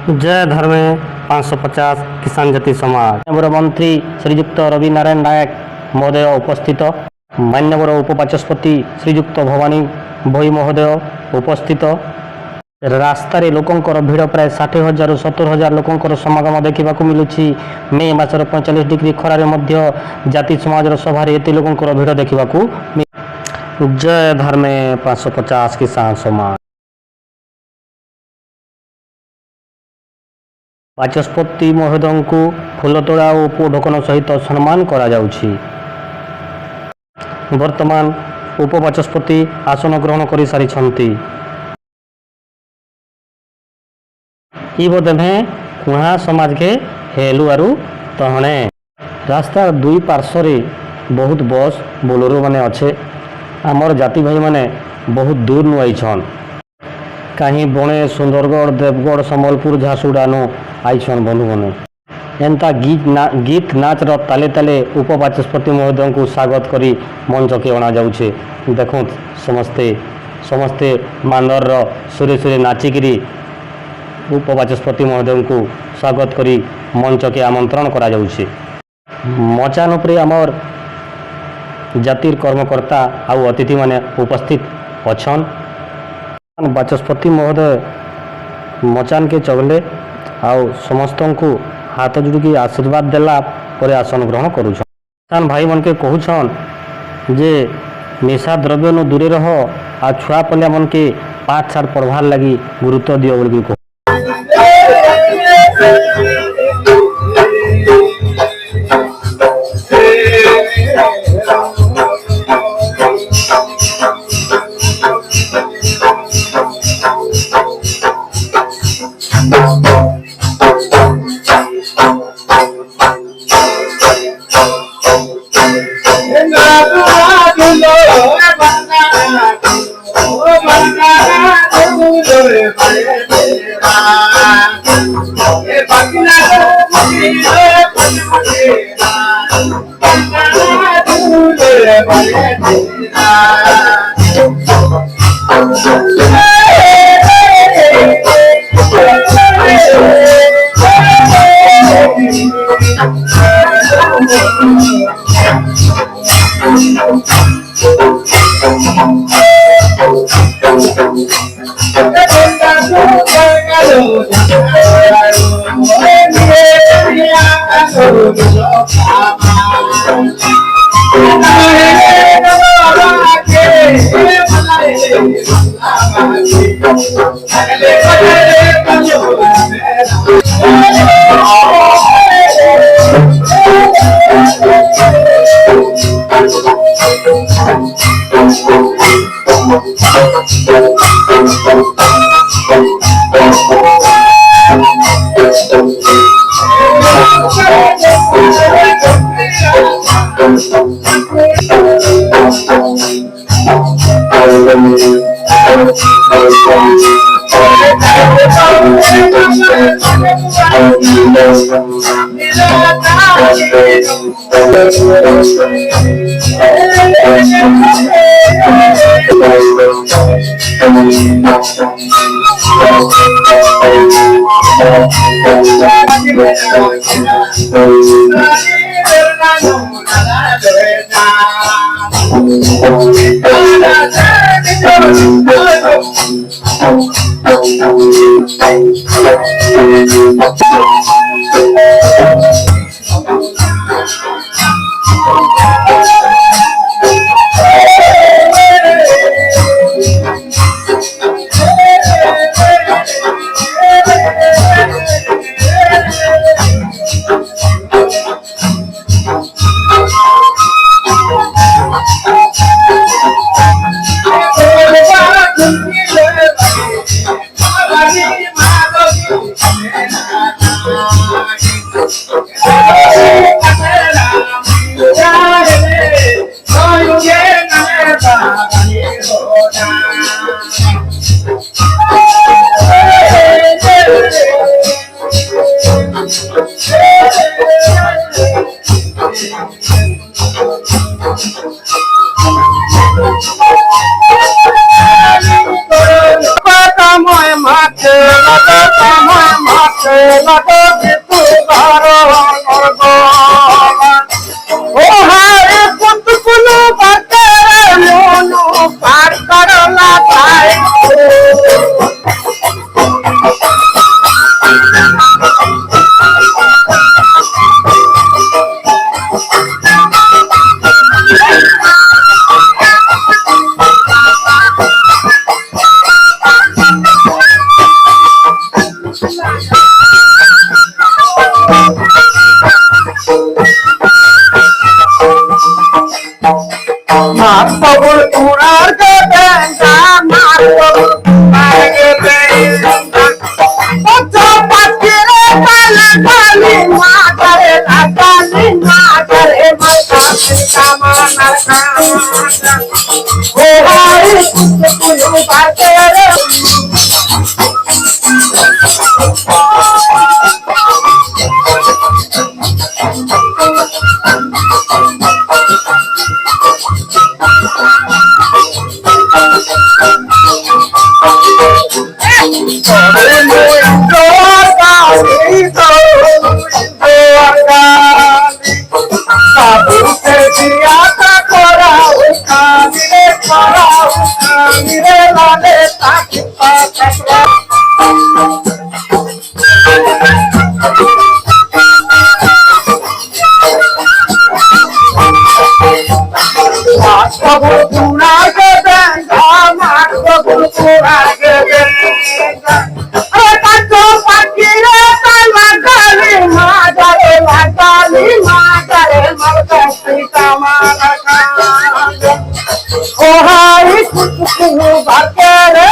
जय धर्मे 550 किसान जाति समाज माननीय मंत्री श्रीयुक्त रवि नारायण नायक महोदय उपस्थित, मान्यवर उपबाचस्पति श्रीयुक्त भवानी भोई महोदय उपस्थित। रास्तार लोकंर भिड़ प्राय 60,000 70,000 लोकंर समागम देखा मिलूँ। मे मासर 45 डिग्री खरारे जाति समाज सभारे एत लोकंर भिड़ देखा। जय धर्मे 550 किसान समाज। बाचस्पति महोदय को फूलतोड़ा और उपढोकन सहित सम्मान करा जाउछि। वर्तमान उपबाचस्पति आसन ग्रहण कर सारी। बोधे कुहा समाज के हेलु आरु तहणे रास्ता दुई पार्श्व बहुत बस बोलेरो माने अच्छे। आमर जाति भाई माने बहुत दूर नु आईछन, कहीं बणे सुंदरगढ़ देवगढ़ सम्बलपुर झारसुगुड़ानु आईछन बंधु मैंने। एंता गीत नाच ताले ताले उपबाचस्पति महोदय को स्वागत करी मंच के अणा जाउछे। देखो समस्ते समस्ते मांदर सुरे सुरे नाचिकी उपबाचस्पति महोदय को स्वागत करी मंच के आमंत्रण करा जाउछे। मचान उपरे आमर जातिर कर्मकर्ता आउ अतिथि माने उपस्थित अछन। बाचस्पति महोदय मचान के चगले आउ समस्त को हाथ जोड़ी आशीर्वाद देला पर आसन ग्रहण करुछन। किसान भाई मन के कहूछन जे निशा द्रव्य नु दूरे रह आ छुआ पलिया मन के पाठ साठ पढ़वार लगी गुरुत्व दियो बोली को। লাগো তু ঘর ও হারে কুতকুলু বাতে মনো পার করলা পাই মার বগুল উড়ার গে বেঙ্গা মার বগুল উড়ার গে বেঙ্গা কত পাখিরে কালে কালি মাতারে লাগালি মাতারে মাতারে কামানার কামানা ও হাই কুতকুলু বাতেরে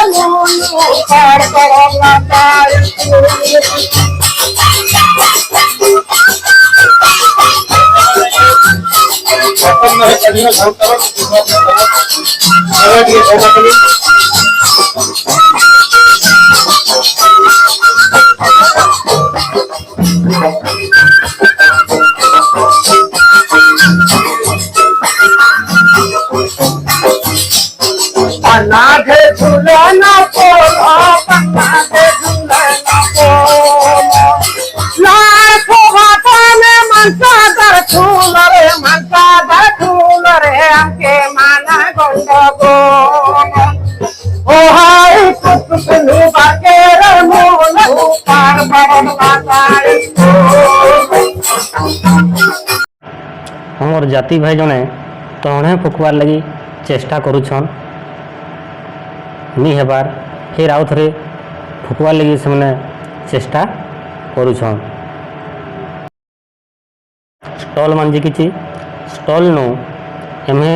नागे झूले ना पोलो नागे झूले ना पोलो लाखों हाथों में मनसा दर झूल रे अंके माना गंडगोल ओ हाय कुतकुलु बाकेरे मोल पार बरन बाताई हमर जाति भाई जने तणे फुकबार लगी चेष्टा करुछन नी हेबार फिर आउ थे फुकबार लगी से चेष्टा करुछन स्टॉल मांझी किछि स्टॉल नु एमे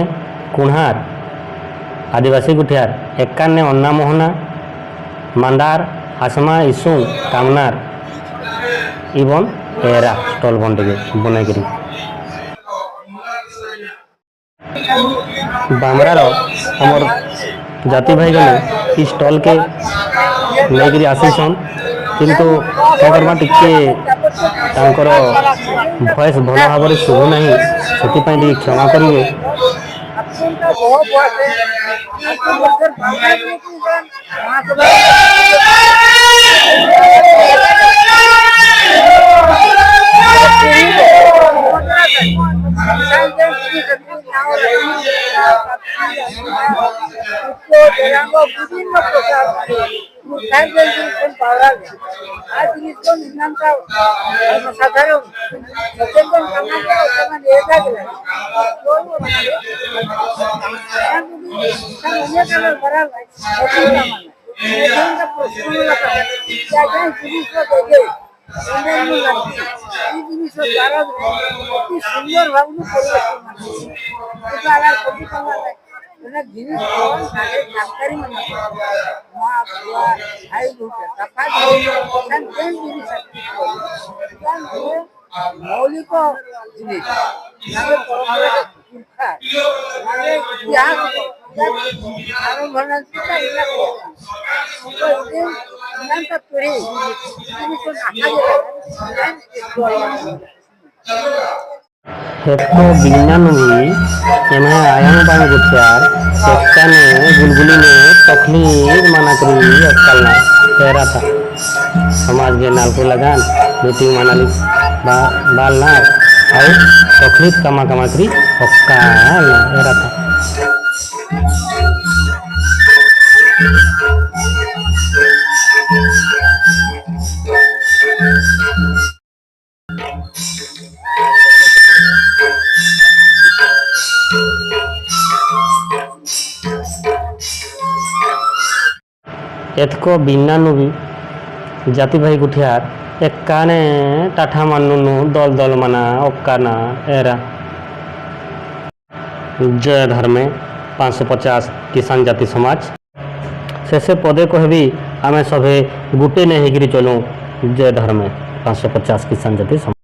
कुण्हार आदिवासी गुठियार एकान्ने अन्ना मोहना मांडार आसमा इसु कामनार इवन एरा स्टॉल बंटे बनाई बामरार हमर जाति भाई गले स्टॉल के लेकर आसीछन किंतु करमा टिके तांकर वॉइस भल भाव में शुभु नहीं से क्षमा करेंगे मौलिक जिनिस इतिहास हेतु विज्ञान भी एमे आयाम बांग गुठियार चेष्टा ने बुलबुली ने तकलीफ माना करी अक्कल ना तेरा था। समाज के नालको लगान मीटिंग मनाली बाल ना और तकलीफ कमा कमा करी हक्का एरा था एतको बिना नु भी जाति भाई गुठियार एकाने टाठा मानु दल दल माना ओकाना एरा जय धर्मे 550 किसान जाति समाज शेषे पदे कहबी आमे सभे गुटे नहीं चलू जय धर्मे 550 किसान जाति समाज।